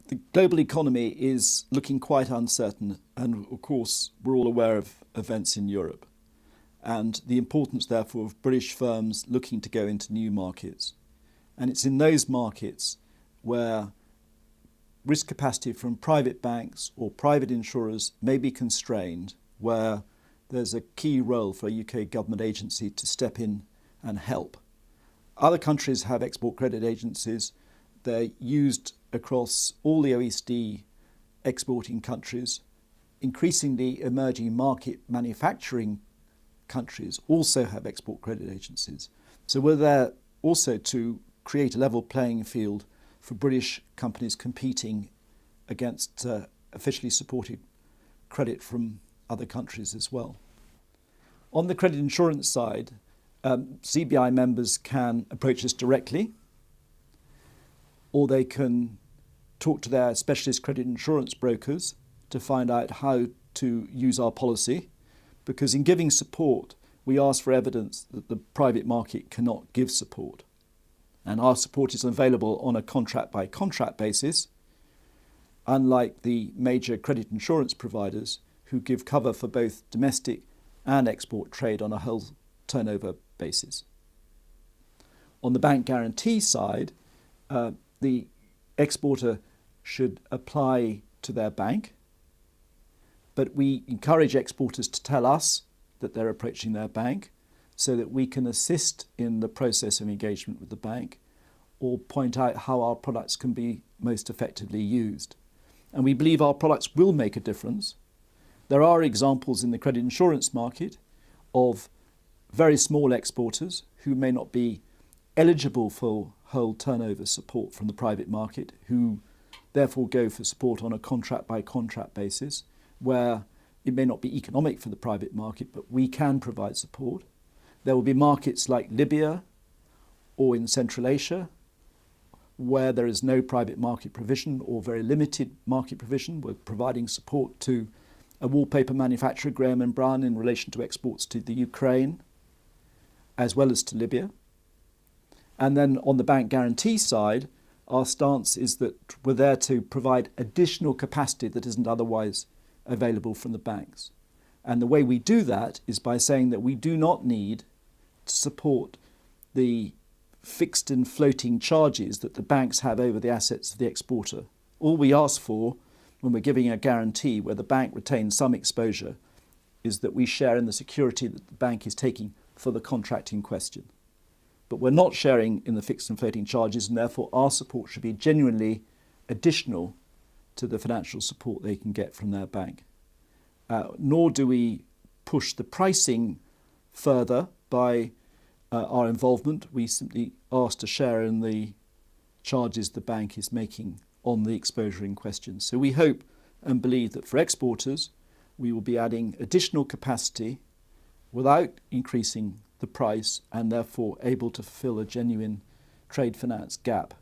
The global economy is looking quite uncertain, and of course we're all aware of events in Europe and the importance therefore of British firms looking to go into new markets. And it's in those markets where risk capacity from private banks or private insurers may be constrained, where there's a key role for a UK government agency to step in and help. Other countries have export credit agencies. They're used across all the OECD exporting countries. Increasingly emerging market manufacturing countries also have export credit agencies. So we're there also to create a level playing field for British companies competing against officially supported credit from other countries as well. On the credit insurance side, CBI members can approach us directly, or they can talk to their specialist credit insurance brokers to find out how to use our policy, because in giving support, we ask for evidence that the private market cannot give support. And our support is available on a contract-by-contract basis, unlike the major credit insurance providers who give cover for both domestic and export trade on a whole turnover basis. On the bank guarantee side, the exporter should apply to their bank, but we encourage exporters to tell us that they're approaching their bank so that we can assist in the process of engagement with the bank or point out how our products can be most effectively used. And we believe our products will make a difference. There are examples in the credit insurance market of very small exporters who may not be eligible for whole turnover support from the private market, who therefore go for support on a contract-by-contract basis, where it may not be economic for the private market, but we can provide support. There will be markets like Libya or in Central Asia, where there is no private market provision or very limited market provision. We're providing support to a wallpaper manufacturer, Graham & Brown, in relation to exports to the Ukraine, as well as to Libya. And then on the bank guarantee side, our stance is that we're there to provide additional capacity that isn't otherwise available from the banks. And the way we do that is by saying that we do not need to support the fixed and floating charges that the banks have over the assets of the exporter. All we ask for when we're giving a guarantee where the bank retains some exposure is that we share in the security that the bank is taking for the contract in question. But we're not sharing in the fixed and floating charges, and therefore our support should be genuinely additional to the financial support they can get from their bank. Nor do we push the pricing further by our involvement. We simply ask to share in the charges the bank is making on the exposure in question. So we hope and believe that for exporters, we will be adding additional capacity without increasing the price and therefore able to fulfill a genuine trade finance gap